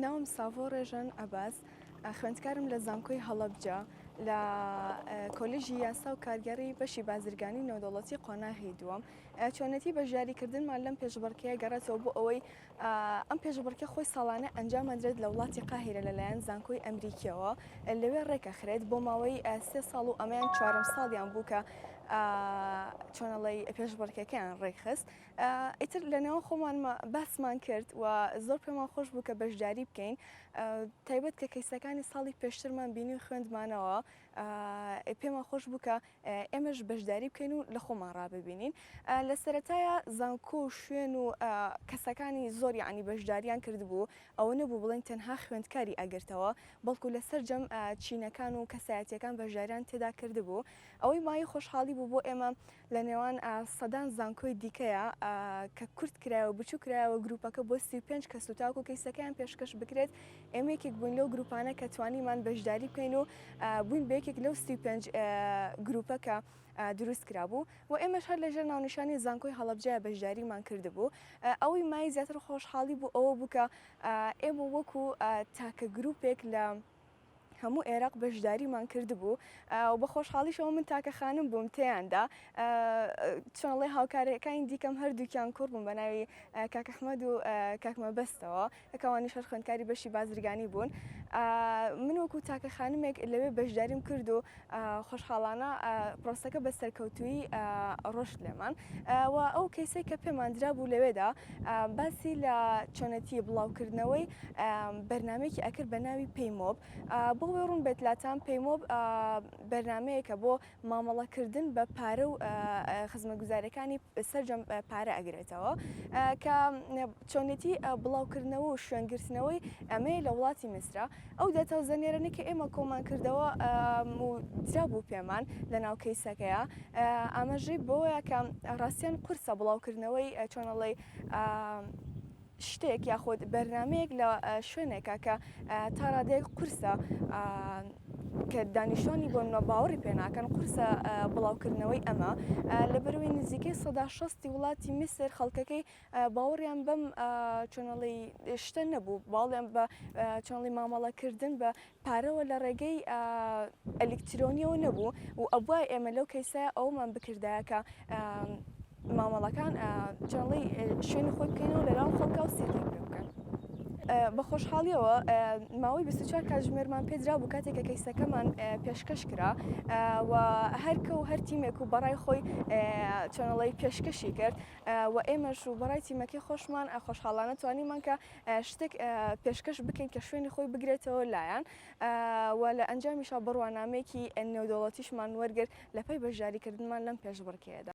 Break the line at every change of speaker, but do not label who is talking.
ناوم سافۆ ڕێژان ئەباس خوێندکارم لە زانکۆی هەڵەبجە لە کۆلێژی یاسا و کارگەڕی بەشی بازرگانی نێودەوڵەتی قۆناغی دووەم چۆنەتی بەژاریکردنمان لەم پێشبڕکەیە گەڕێتەوە بۆ ئەوەی ئەم پێشبڕکە خۆی ساڵانە ئەنجامەدرێت لە وڵاتی قاهیرە لەلایەن زانکۆی ئەمریکیەوە لەوێ ڕێکەخرێت بۆ ماوەی 3 ساڵ و ئەمەیان 4 ساڵیان بوو کە چۆنەڵی پێشبڕکەکەیان ڕێکخست ئیتر لەنێوە خۆمان باسمان کرد و زۆر پێمان خۆش بوو کە بەشداری بکەین تایبەت کە کەیسەکانی ساڵی پێشترمان بینی و خوێندمانەوە پێمان خۆش بوو کە ئێمەش بەشداری بکەین و لە خۆمان ڕاببینین لە سەرەتایە زانکۆ و شوێن و کەسەکانی زۆر یعنی بەشداریان کردبوو ئەوە نەبوو بڵێن تەنها خوێندکاری ئەگرتەوە بەڵکو لەسەر جەم چینەکان و کەسایەتیەکان بەشداریان تێدا کردبوو ئەوەی مای خۆشحاڵی بوو بۆ ئێمە لە نێوان سەدان زانکۆی دیکەیە کە کورت کرایەوە بچوو کرایەوە گروپەکە بۆ 35 کەس و تاکو کەیسەکەیان پێشکەش بکرێت ئێمە یەکێک بووین لەو گروپانە کە توانیمان بەشداری بکەین و بووین بەیەکێک لەو 35 گروپەکە دروست کرابوو و ئێمەش هەر لەژێر ناونیشانی زانکۆی هەڵەبجە بەشداریمان کردبوو ئەوەی مای زیاتر خۆشحاڵی بوو ئەوە بوو کە ئێمە وەکو تاکە گروپێک لە هەموو عێراق بەشداریمان کردبوو و بە خۆشحاڵیشەوە من تاکە خانم بووم تێیاندا چۆنڵێ هاوکارەکانی دیکەم هەردووکیان کوڕ بووم بە ناوی کاک ئەحمەد و کاک مەبەستەوە کەوانی شەر خوێندکاری بەشی بازرگانی بوون من وەکو تاکە خانمێک لەوێ بەشداریم کرد و خۆشحاڵانە پرۆسەکە بە سەرکەوتووی ڕۆشت لێمان و ئەو کەیسەی کە پێمانرا بوو لەوێدا باسی لە چۆنەتی بڵاوکردنەوەی بەرنمەیەکی ئەکرد بە ناوی پەیمۆب بۆ ڕوون بێتلاتان پەیمۆب بەرنمەیەکە بۆ مامەڵەکردن بە پارە و خزمەتگوزاریەکانی سەرجەم پارە ئەگرێتەوە کە چۆنێتی بڵاوکردنەوە و شوێنگرتنەوەی ئەمەیە لە وڵاتی میسرە ئەو دەتەوە زەنێرەنی کە ئێمە کۆمان کردەوە درا بوو پێمان لە ناو کەیسەکەیە ئاماژەی بۆیە کە ڕاستیان قورسە بڵاوکردنەوەی چۆنەڵی شتێک یاخۆت بەرنمەیەک لە شوێنێکە کە تا ڕادەیەک قورسە کە دانیشتوانی بۆ منە باوەڕی پێناکەن قورسە بڵاوکردنەوەی ئەمە لە بەروی نزیکەی 160 وڵاتی میسر خەڵکەکەی باوەڕیان بەم چۆنەڵی شتە نەبوو باڵیان بە چۆنڵی مامەڵەکردن بە پارەوە لە ڕێگەی ئەلکترۆنیەوە نەبوو و ئەوای ئێمە لەو کەیسە ئەومان بکردایە کە مامەڵەکان چۆنڵی شوێنی خۆی بکەینەوە لەلاو خەڵکە و سێری پێ بکەن. بە خۆشحاڵیەوە ماوەی 24 کاتژمێرمان پێدرا بوو کاتێک کە کەیسەکەمان پێشکەش کرا و هەرکە و هەر تیمێک و بەڕای خۆی چۆنەڵی پێشکەشی کرد و ئێمەش و بەڕای تیمەکەی خۆشمان خۆشحاڵانە توانیمان کە شتێک پێشکەش بکەین کە شوێنی خۆی بگرێتەوە لایەن و لە ئەنجامیشا بڕوانامێکی نێودەوڵەتیشمان وەرگرت لە پێی بەشداریکردنمان لەم پێشبڕکەیەدا.